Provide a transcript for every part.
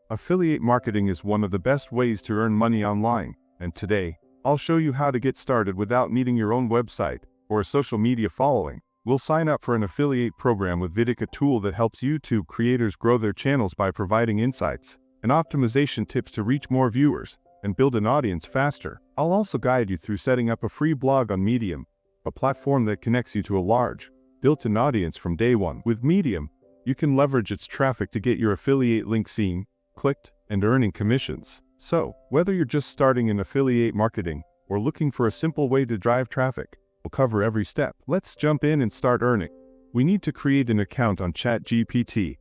Affiliate marketing is one of the best ways to earn money online, and today, I'll show you how to get started without needing your own website or a social media following. We'll sign up for an affiliate program with Kittl, a tool that helps YouTube creators grow their channels by providing insights and optimization tips to reach more viewers and build an audience faster. I'll also guide you through setting up a free blog on Medium, a platform that connects you to a large, built-in audience from day one. With Medium, you can leverage its traffic to get your affiliate link seen, clicked, and earning commissions. So, whether you're just starting in affiliate marketing or looking for a simple way to drive traffic, we'll cover every step. Let's jump in and start earning. We need to create an account on ChatGPT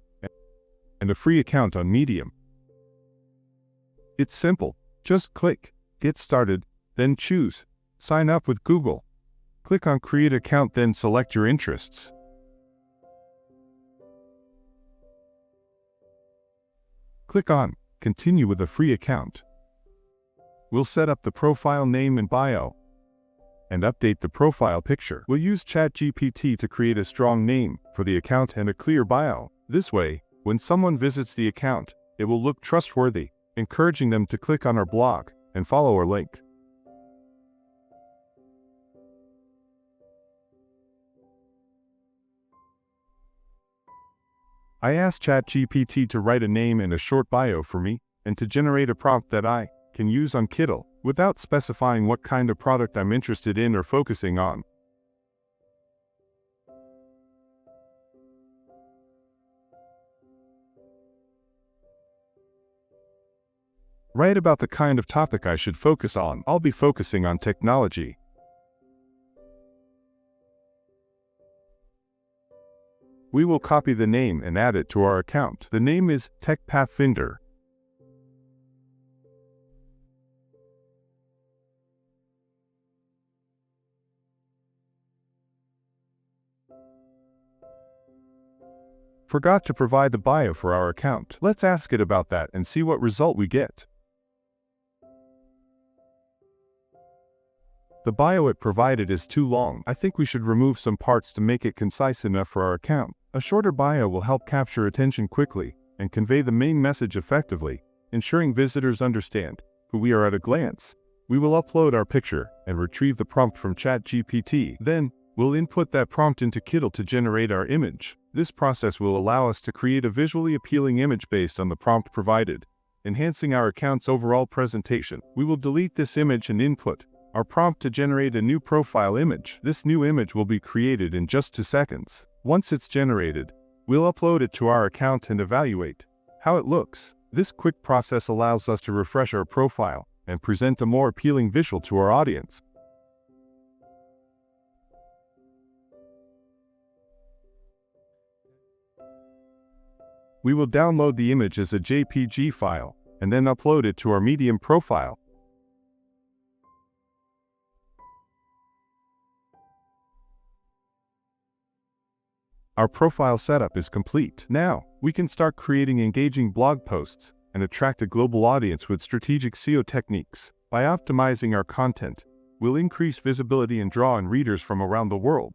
and a free account on Medium. It's simple. Just click Get Started, then choose Sign Up with Google. Click on Create Account, then select your interests. Click on Continue with a free account. We'll set up the profile name and bio, and update the profile picture. We'll use ChatGPT to create a strong name for the account and a clear bio. This way, when someone visits the account, it will look trustworthy, encouraging them to click on our blog and follow our link. I asked ChatGPT to write a name and a short bio for me, and to generate a prompt that I can use on Kittl, without specifying what kind of product I'm interested in or focusing on. Write about the kind of topic I should focus on. I'll be focusing on technology. We will copy the name and add it to our account. The name is Tech Pathfinder. Forgot to provide the bio for our account. Let's ask it about that and see what result we get. The bio it provided is too long. I think we should remove some parts to make it concise enough for our account. A shorter bio will help capture attention quickly and convey the main message effectively, ensuring visitors understand who we are at a glance. We will upload our picture and retrieve the prompt from ChatGPT. Then, we'll input that prompt into Kittl to generate our image. This process will allow us to create a visually appealing image based on the prompt provided, enhancing our account's overall presentation. We will delete this image and input our prompt to generate a new profile image. This new image will be created in just 2 seconds. Once it's generated, we'll upload it to our account and evaluate how it looks. This quick process allows us to refresh our profile and present a more appealing visual to our audience. We will download the image as a JPG file and then upload it to our Medium profile. Our profile setup is complete. Now, we can start creating engaging blog posts and attract a global audience with strategic SEO techniques. By optimizing our content, we'll increase visibility and draw in readers from around the world.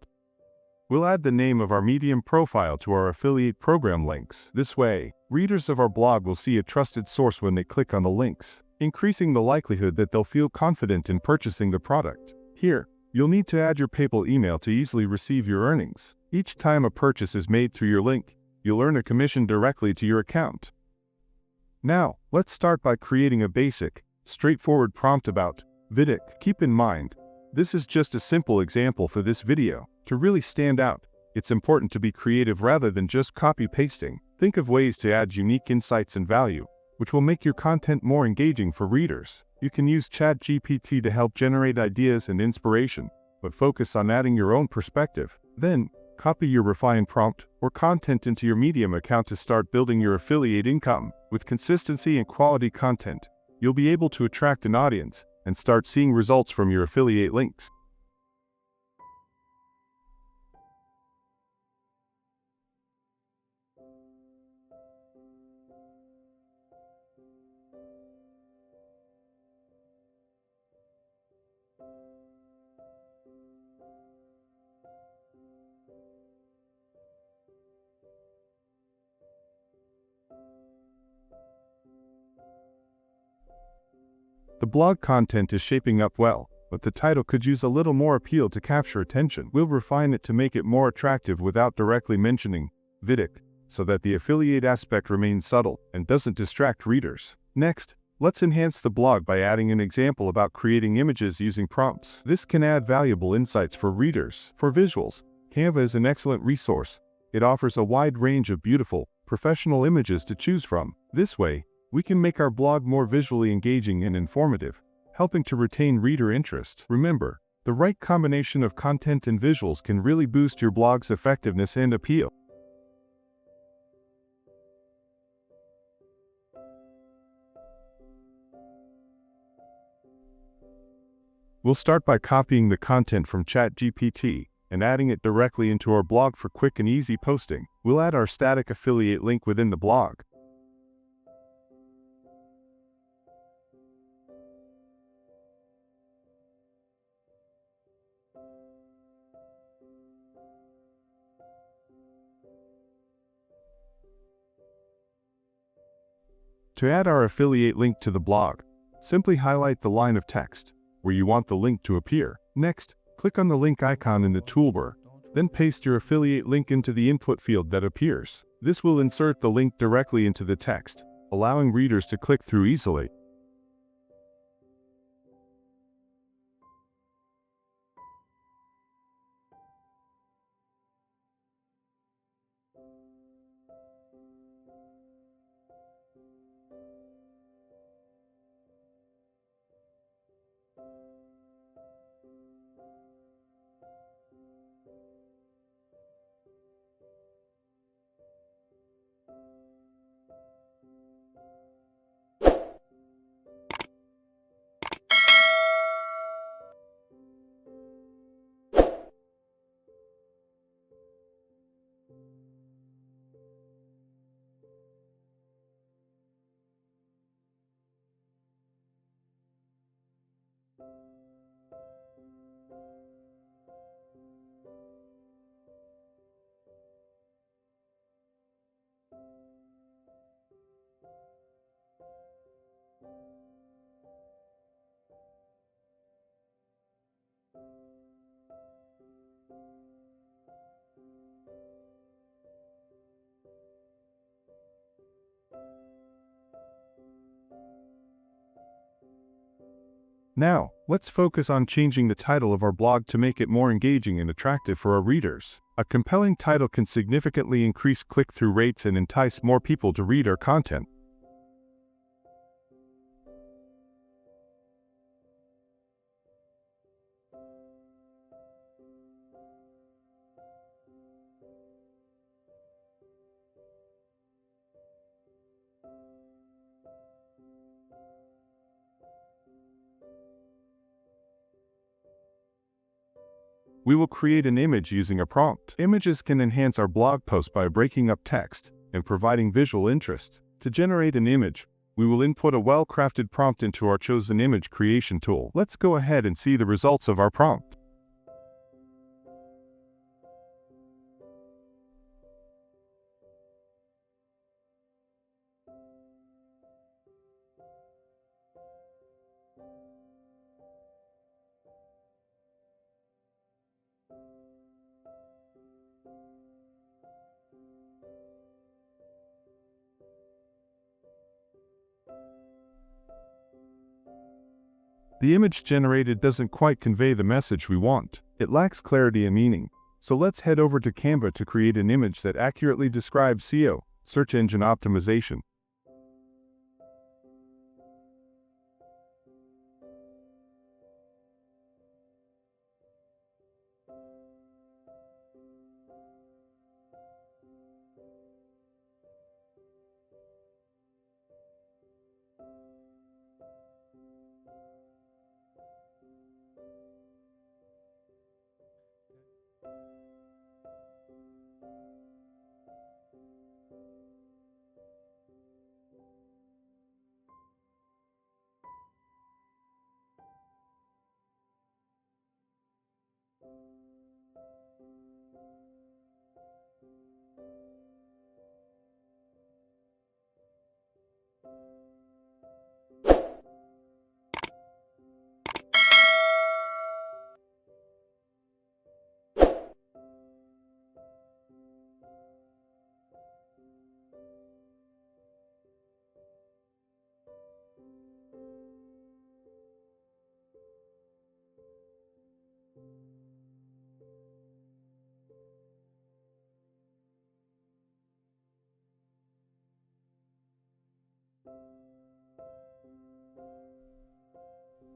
We'll add the name of our Medium profile to our affiliate program links. This way, readers of our blog will see a trusted source when they click on the links, increasing the likelihood that they'll feel confident in purchasing the product. Here, you'll need to add your PayPal email to easily receive your earnings. Each time a purchase is made through your link, you'll earn a commission directly to your account. Now, let's start by creating a basic, straightforward prompt about Kittl. Keep in mind, this is just a simple example for this video. To really stand out, it's important to be creative rather than just copy-pasting. Think of ways to add unique insights and value, which will make your content more engaging for readers. You can use ChatGPT to help generate ideas and inspiration, but focus on adding your own perspective. Then, copy your refined prompt or content into your Medium account to start building your affiliate income. With consistency and quality content, you'll be able to attract an audience and start seeing results from your affiliate links. The blog content is shaping up well, but the title could use a little more appeal to capture attention. We'll refine it to make it more attractive without directly mentioning Vidic, so that the affiliate aspect remains subtle and doesn't distract readers. Next, let's enhance the blog by adding an example about creating images using prompts. This can add valuable insights for readers. For visuals, Canva is an excellent resource. It offers a wide range of beautiful, professional images to choose from. This way, we can make our blog more visually engaging and informative, helping to retain reader interest. Remember, the right combination of content and visuals can really boost your blog's effectiveness and appeal. We'll start by copying the content from ChatGPT and adding it directly into our blog for quick and easy posting. We'll add our static affiliate link within the blog. To add our affiliate link to the blog, simply highlight the line of text where you want the link to appear. Next, click on the link icon in the toolbar, then paste your affiliate link into the input field that appears. This will insert the link directly into the text, allowing readers to click through easily. Now, let's focus on changing the title of our blog to make it more engaging and attractive for our readers. A compelling title can significantly increase click-through rates and entice more people to read our content. We will create an image using a prompt. Images can enhance our blog post by breaking up text and providing visual interest. To generate an image, we will input a well-crafted prompt into our chosen image creation tool. Let's go ahead and see the results of our prompt. The image generated doesn't quite convey the message we want. It lacks clarity and meaning. So let's head over to Canva to create an image that accurately describes SEO, search engine optimization.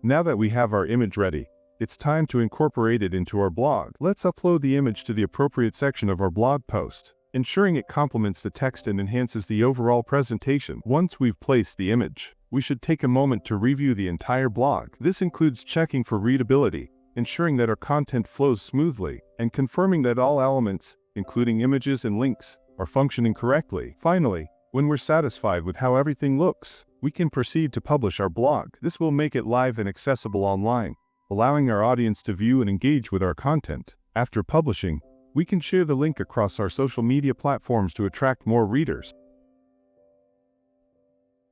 Now that we have our image ready, it's time to incorporate it into our blog. Let's upload the image to the appropriate section of our blog post, ensuring it complements the text and enhances the overall presentation. Once we've placed the image, we should take a moment to review the entire blog. This includes checking for readability, ensuring that our content flows smoothly, and confirming that all elements, including images and links, are functioning correctly. Finally, when we're satisfied with how everything looks, we can proceed to publish our blog. This will make it live and accessible online, allowing our audience to view and engage with our content. After publishing, we can share the link across our social media platforms to attract more readers.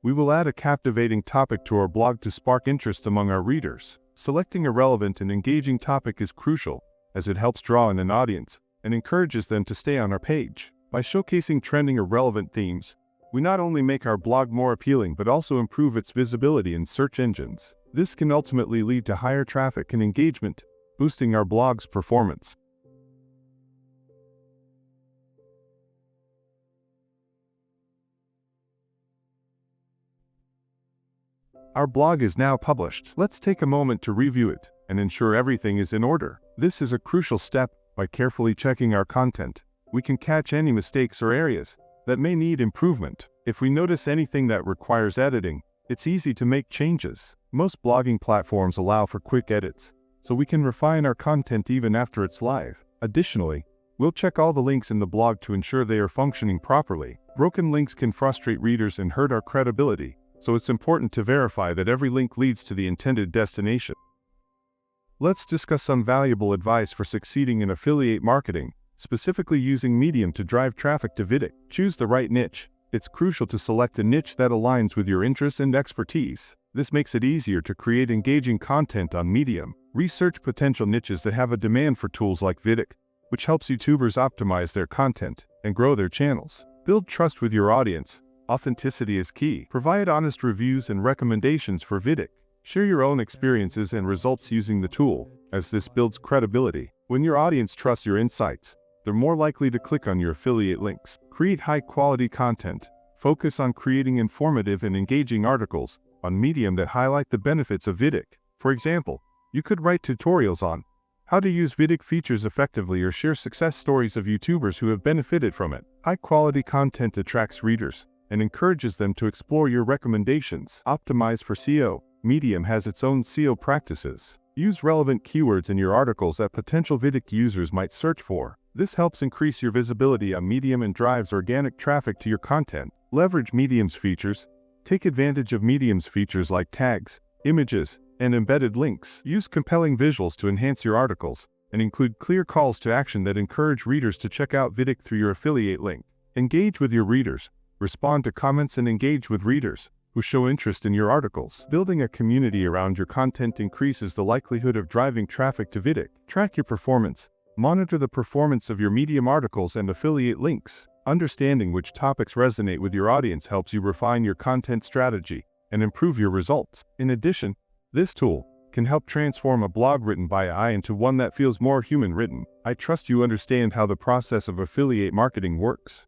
We will add a captivating topic to our blog to spark interest among our readers. Selecting a relevant and engaging topic is crucial, as it helps draw in an audience and encourages them to stay on our page. By showcasing trending or relevant themes, we not only make our blog more appealing but also improve its visibility in search engines. This can ultimately lead to higher traffic and engagement, boosting our blog's performance. Our blog is now published. Let's take a moment to review it and ensure everything is in order. This is a crucial step. By carefully checking our content, we can catch any mistakes or areas that may need improvement. If we notice anything that requires editing, it's easy to make changes. Most blogging platforms allow for quick edits, so we can refine our content even after it's live. Additionally, we'll check all the links in the blog to ensure they are functioning properly. Broken links can frustrate readers and hurt our credibility, so it's important to verify that every link leads to the intended destination. Let's discuss some valuable advice for succeeding in affiliate marketing, specifically using Medium to drive traffic to Vidic. Choose the right niche. It's crucial to select a niche that aligns with your interests and expertise. This makes it easier to create engaging content on Medium. Research potential niches that have a demand for tools like Vidic, which helps YouTubers optimize their content and grow their channels. Build trust with your audience. Authenticity is key. Provide honest reviews and recommendations for Vidic. Share your own experiences and results using the tool, as this builds credibility. When your audience trusts your insights, they're more likely to click on your affiliate links. Create high-quality content. Focus on creating informative and engaging articles on Medium that highlight the benefits of Vidic. For example, you could write tutorials on how to use Vidic features effectively or share success stories of YouTubers who have benefited from it. High-quality content attracts readers and encourages them to explore your recommendations. Optimize for SEO. Medium has its own SEO practices. Use relevant keywords in your articles that potential Vidic users might search for. This helps increase your visibility on Medium and drives organic traffic to your content. Leverage Medium's features. Take advantage of Medium's features like tags, images, and embedded links. Use compelling visuals to enhance your articles, and include clear calls to action that encourage readers to check out Vidic through your affiliate link. Engage with your readers. Respond to comments and engage with readers who show interest in your articles. Building a community around your content increases the likelihood of driving traffic to Vidic. Track your performance. Monitor the performance of your Medium articles and affiliate links. Understanding which topics resonate with your audience helps you refine your content strategy and improve your results. In addition, this tool can help transform a blog written by AI into one that feels more human-written. I trust you understand how the process of affiliate marketing works.